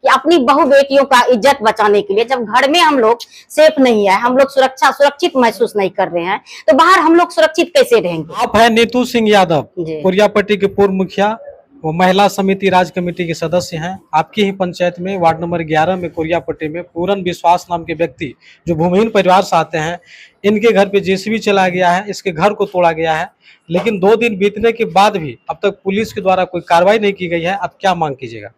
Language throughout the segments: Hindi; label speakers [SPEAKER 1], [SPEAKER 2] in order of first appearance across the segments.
[SPEAKER 1] कि अपनी बहू बेटियों का इज्जत बचाने के लिए, जब घर में हम लोग सेफ नहीं है, हम लोग सुरक्षित महसूस नहीं कर रहे हैं, तो बाहर हम लोग सुरक्षित कैसे रहेंगे।
[SPEAKER 2] आप है नीतू सिंह यादव, कोरियापट्टी के पूर्व मुखिया, वो महिला समिति राज्य कमेटी के सदस्य हैं। आपकी ही पंचायत में वार्ड नंबर 11 में कोरियापट्टी में पूरन विश्वास नाम के व्यक्ति जो भूमिहीन परिवार से आते हैं, इनके घर पे जेसीबी चला गया है, इसके घर को तोड़ा गया है, लेकिन 2 दिन बीतने के बाद भी अब तक पुलिस के द्वारा कोई कार्रवाई नहीं की गई है। अब क्या मांग कीजिएगा?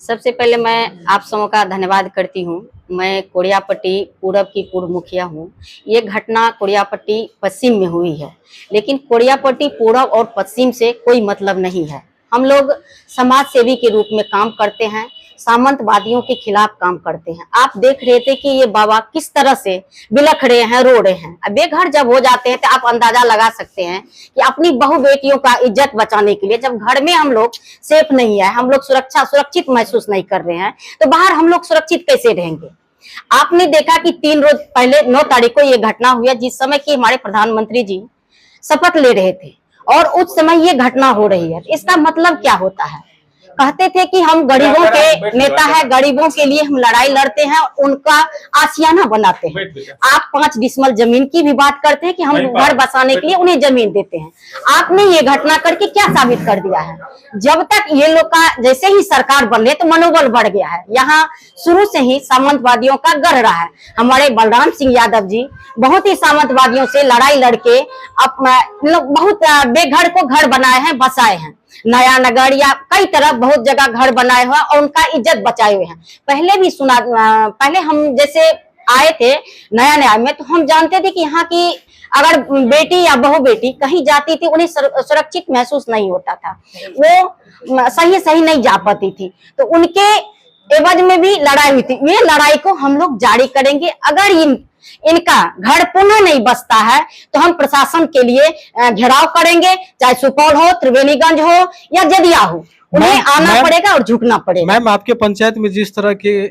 [SPEAKER 1] सबसे पहले मैं आप सबों का धन्यवाद करती हूँ। मैं कोरियापट्टी पूरब की पूर्व मुखिया हूँ। ये घटना कोरियापट्टी पश्चिम में हुई है, लेकिन कोरियापट्टी पूरब और पश्चिम से कोई मतलब नहीं है। हम लोग समाज सेवी के रूप में काम करते हैं, सामंतवादियों के खिलाफ काम करते हैं। आप देख रहे थे कि ये बाबा किस तरह से बिलख रहे हैं, रो रहे हैं। अब बेघर जब हो जाते हैं तो आप अंदाजा लगा सकते हैं कि अपनी बहू बेटियों का इज्जत बचाने के लिए, जब घर में हम लोग सेफ नहीं है, हम लोग सुरक्षित महसूस नहीं कर रहे हैं, तो बाहर हम लोग सुरक्षित कैसे रहेंगे। आपने देखा कि 3 रोज पहले 9 तारीख को ये घटना हुई, जिस समय की हमारे प्रधानमंत्री जी शपथ ले रहे थे और उस समय ये घटना हो रही है। इसका मतलब क्या होता है? कहते थे कि हम गरीबों के नेता है, गरीबों के लिए हम लड़ाई लड़ते हैं, उनका आशियाना बनाते हैं। आप 5 डिसमल जमीन की भी बात करते हैं कि हम घर बसाने के लिए उन्हें जमीन देते हैं। आपने ये घटना करके क्या साबित कर दिया है? जब तक ये लोग का जैसे ही सरकार बन रही है तो मनोबल बढ़ गया है। यहाँ शुरू से ही सामंतवादियों का गढ़ रहा है। हमारे बलराम सिंह यादव जी बहुत ही सामंतवादियों से लड़ाई लड़के बहुत बेघर को घर बनाए हैं, बसाए हैं। नया नगर या कई तरह बहुत जगह घर बनाए हुए और उनका इज्जत बचाए हुए हैं। पहले भी पहले हम जैसे आए थे नया में, तो हम जानते थे कि यहाँ की अगर बेटी या बहू बेटी कहीं जाती थी, उन्हें सुरक्षित महसूस नहीं होता था, वो सही नहीं जा पाती थी, तो उनके एवज में भी लड़ाई हुई थी। ये लड़ाई को हम लोग जारी करेंगे। अगर इनका घर पुनः नहीं बसता है तो हम प्रशासन के लिए घेराव करेंगे, चाहे सुपौल हो, त्रिवेणीगंज हो या जदिया हो, उन्हें आना पड़ेगा और झुकना पड़ेगा।
[SPEAKER 2] मैम, आपके पंचायत में जिस तरह के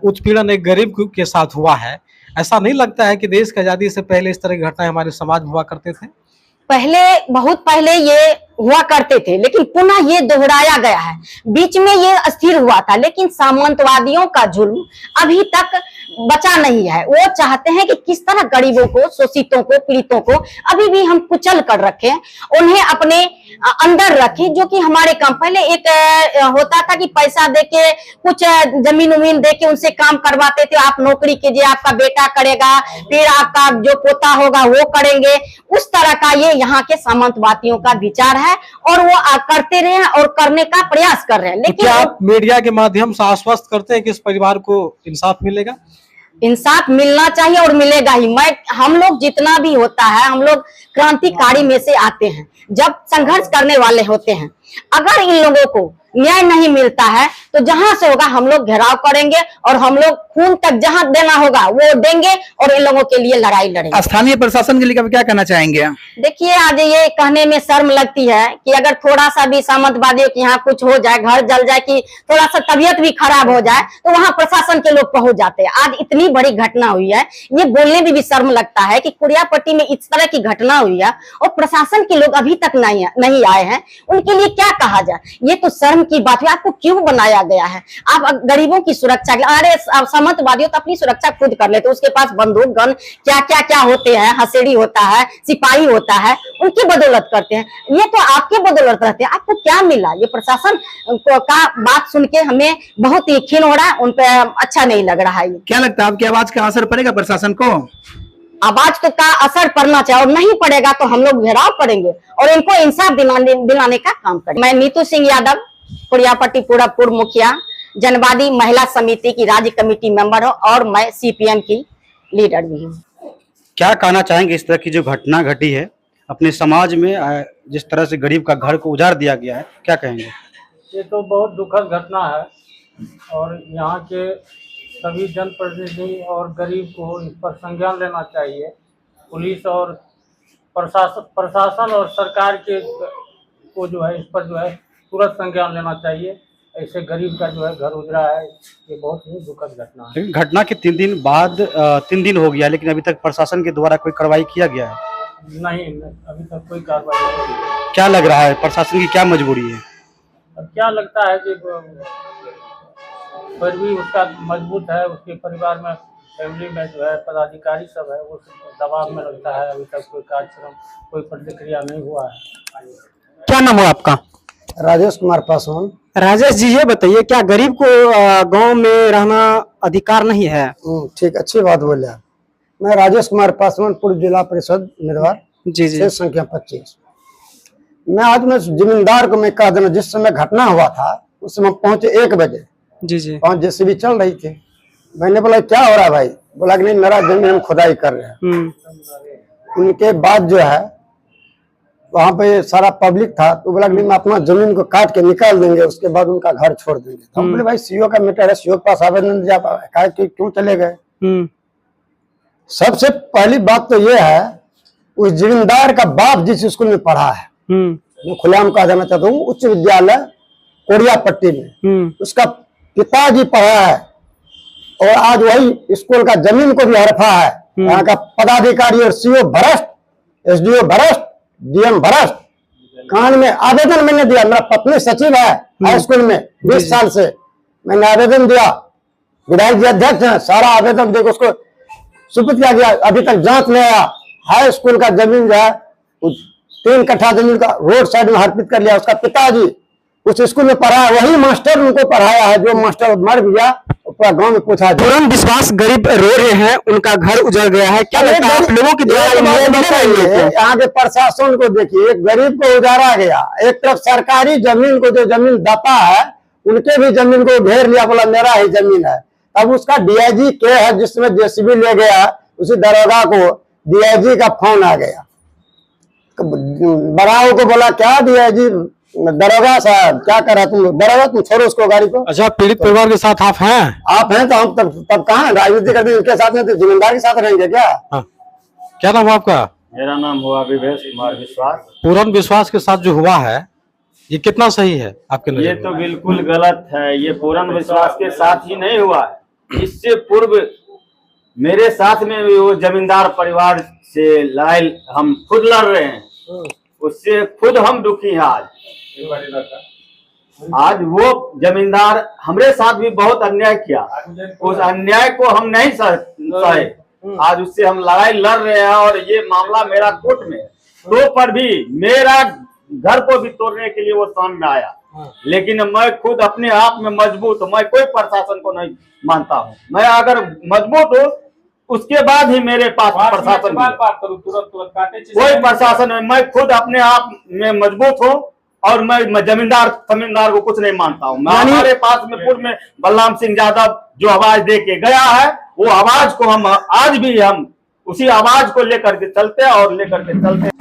[SPEAKER 2] उत्पीड़न एक गरीब के साथ हुआ है, ऐसा नहीं लगता है कि देश की आजादी से पहले इस तरह की घटनाएं हमारे समाज में हुआ करते थे?
[SPEAKER 1] बहुत पहले ये हुआ करते थे, लेकिन पुनः ये दोहराया गया है। बीच में ये अस्थिर हुआ था, लेकिन सामंतवादियों का जुल्म अभी तक बचा नहीं है। वो चाहते हैं कि किस तरह गरीबों को, शोषितों को, पीड़ितों को अभी भी हम कुचल कर रखें, उन्हें अपने अंदर रखें। जो कि हमारे काम पहले एक होता था कि पैसा देके, कुछ जमीन उमीन देके उनसे काम करवाते थे। आप नौकरी कीजिए, आपका बेटा करेगा, फिर आपका जो पोता होगा वो करेंगे। उस तरह का ये यहाँ के सामंतवादियों का विचार है और वो करते रहे और करने का प्रयास कर रहे हैं। लेकिन
[SPEAKER 2] क्या आप मीडिया के माध्यम से आश्वस्त करते हैं कि इस परिवार को इंसाफ मिलेगा?
[SPEAKER 1] इंसाफ मिलना चाहिए और मिलेगा ही। हम लोग जितना भी होता है, हम लोग क्रांतिकारी में से आते हैं, जब संघर्ष करने वाले होते हैं। अगर इन लोगों को न्याय नहीं मिलता है तो जहां से होगा हम लोग घेराव करेंगे और हम लोग खून तक जहां देना होगा वो देंगे और इन लोगों के लिए लड़ाई लड़ेंगे।
[SPEAKER 3] स्थानीय प्रशासन के लिए क्या कहना चाहेंगे?
[SPEAKER 1] देखिए, आज ये कहने में शर्म लगती है कि अगर थोड़ा सा भी सामंतवादियों के यहाँ कुछ हो जाए, घर जल जाए, कि थोड़ा सा तबीयत भी खराब हो जाए, तो वहां प्रशासन के लोग पहुंच जाते हैं। आज इतनी बड़ी घटना हुई है, ये बोलने में भी शर्म लगता है कि कोरियापट्टी में इस तरह की घटना हुई है और प्रशासन के लोग अभी तक नहीं आए हैं। उनके लिए क्या कहा जाए? ये तो शर्म की बात है। आपको क्यों बनाया गया है? आप गरीबों की सुरक्षा, अरे सामंतवादियों तो अपनी सुरक्षा खुद कर लेते, उसके पास बंदूक गन क्या होते हैं, हसेड़ी होता है, सिपाही होता है, उनकी बदौलत करते हैं। ये तो आपके बदौलत रहते हैं। आपको क्या मिला? ये प्रशासन का बात सुन के हमें बहुत ही खीन हो रहा है, उन पर अच्छा नहीं लग रहा है।
[SPEAKER 3] क्या लगता है आपकी आवाज का असर पड़ेगा प्रशासन को?
[SPEAKER 1] आवाज का असर पड़ना चाहिए, और नहीं पड़ेगा तो हम लोग घेराव करेंगे और इनको इंसाफ दिलाने का काम करेंगे। मैं नीतू सिंह यादव, कोरियापट्टी पूर्व मुखिया, जनवादी महिला समिति की राज्य कमेटी मेंबर हूँ और मैं सीपीएम की लीडर भी हूँ।
[SPEAKER 3] क्या कहना चाहेंगे इस तरह की जो घटना घटी है अपने समाज में, जिस तरह से गरीब का घर को उजाड़ दिया गया है, क्या कहेंगे?
[SPEAKER 4] ये तो बहुत दुखद घटना है और यहाँ के सभी जनप्रतिनिधि और गरीब को इस पर संज्ञान लेना चाहिए। पुलिस और प्रशासन और सरकार के को जो है इस पर जो है तुरंत संज्ञान लेना चाहिए। ऐसे गरीब का जो है घर उजड़ा है, ये बहुत ही दुखद घटना है।
[SPEAKER 3] घटना के 3 दिन बाद 3 दिन हो गया, लेकिन अभी तक प्रशासन के द्वारा कोई कार्रवाई किया गया है?
[SPEAKER 4] नहीं, अभी तक कोई कार्रवाई नहीं हुई।
[SPEAKER 3] क्या लग रहा है प्रशासन की क्या मजबूरी है?
[SPEAKER 4] अब क्या लगता है कि फिर भी उसका मजबूत है, उसके परिवार में फैमिली में जो है पदाधिकारी सब है वो सब दबाव में रहता है। अभी तक कोई कार्यक्रम कोई प्रतिक्रिया नहीं हुआ है।
[SPEAKER 5] क्या नाम हो आपका?
[SPEAKER 6] राजेश कुमार पासवान।
[SPEAKER 5] राजेश जी, ये बताइए क्या गरीब को गांव में रहना अधिकार नहीं है?
[SPEAKER 6] ठीक, अच्छी बात बोले आप। मैं राजेश कुमार पासवान, पूर्व जिला परिषद उम्मीदवार,
[SPEAKER 5] जी जी।
[SPEAKER 6] क्षेत्र संख्या 25। मैं आज में जमींदार को मैं कह देना, जिस समय घटना हुआ था उस समय पहुंचे 1 बजे,
[SPEAKER 5] जी जी।
[SPEAKER 6] 5 जेसीबी चल रही थी। मैंने बोला क्या हो रहा है भाई? बोला कि नहीं, मेरा जमीन हम खुदाई कर रहे हैं। उनके बाद जो है वहां पे सारा पब्लिक था, तो बोला कि नहीं, मैं अपना जमीन को काट के निकाल देंगे, उसके बाद उनका घर छोड़ देंगे। तो हम बोले भाई सीओ का मैटर है, सीओ के पास आवेदन दिया, क्यों चले गए? सबसे पहली बात तो ये है, उस जमींदार का बाप जिस स्कूल में पढ़ा है, मैं खुलेआम कहा जाना चाहता हूँ, उच्च विद्यालय कोरियापट्टी में उसका पिताजी पढ़ा है, और आज वही स्कूल का जमीन को भी हड़पा है। यहाँ का पदाधिकारी और सीओ भ्रष्ट, एसडीओ भ्रष्ट, डीएम भ्रष्ट। कान में आवेदन मैंने दिया, मेरा पत्नी सचिव है हाई स्कूल में 20 साल से, मैंने आवेदन दिया, विधायक जी अध्यक्ष हैं, सारा आवेदन देखो उसको सुपुर्द किया गया, अभी तक जांच नहीं आया। हाई स्कूल का जमीन जो है 3 कट्ठा जमीन का रोड साइड में अर्पित कर लिया। उसका पिताजी उस स्कूल में पढ़ा है, वही मास्टर उनको पढ़ाया है, जो मास्टर मर गया, पूरा गांव में पूछा।
[SPEAKER 5] पूरन विश्वास गरीब रो रहे हैं, उनका घर उजड़ गया है, क्या लगता है आप लोगों की
[SPEAKER 6] यहाँ के प्रशासन को देखिए, गरीब को उजाड़ा गया, एक तरफ सरकारी जमीन को जो जमीन दाता है उनके भी जमीन को घेर लिया, बोला मेरा ही जमीन है। अब उसका डीआईजी के है जिसमें जेसीबी ले गया, उसी दरोगा को डीआईजी का फोन आ गया, बड़ाओ को बोला क्या डीआईजी दरोगा साहब क्या कर रहा तुम? दरोगा तुम छोड़ो उसको, गाड़ी को।
[SPEAKER 2] अच्छा, पीड़ित परिवार के साथ आप हैं?
[SPEAKER 6] आप हैं तो हम तब कहाँ राजनीति करते, इनके साथ में तो जिम्मेदार के साथ रहेंगे क्या?
[SPEAKER 2] हाँ। क्या नाम है आपका?
[SPEAKER 7] मेरा नाम हुआ विवेश कुमार विश्वास।
[SPEAKER 2] पूरन विश्वास के साथ जो हुआ है ये कितना सही है आपके नजर
[SPEAKER 7] ये
[SPEAKER 2] में?
[SPEAKER 7] तो बिल्कुल गलत है। ये पूरन विश्वास के साथ ही नहीं हुआ है, इससे पूर्व मेरे साथ में भी वो जमींदार परिवार से लड़ाई हम खुद लड़ रहे हैं, उससे खुद हम दुखी हैं। आज वो जमींदार हमारे साथ भी बहुत अन्याय किया, उस अन्याय को हम नहीं सहे, आज उससे हम लड़ाई लड़ रहे हैं। और ये मामला मेरा कोर्ट में तो पर भी मेरा घर को भी तोड़ने के लिए वो सामने आया, लेकिन मैं खुद अपने आप में मजबूत हूँ, मैं कोई प्रशासन को नहीं मानता हूँ। मैं अगर मजबूत हूँ उसके बाद ही मेरे पास प्रशासन कोई प्रशासन है, मैं खुद अपने आप में मजबूत हूँ और मैं जमींदार को कुछ नहीं मानता हूँ। हमारे पास में पूर्व में बलराम सिंह यादव जो आवाज दे के गया है, वो आवाज को हम आज भी हम उसी आवाज को लेकर के चलते हैं और लेकर के चलते हैं।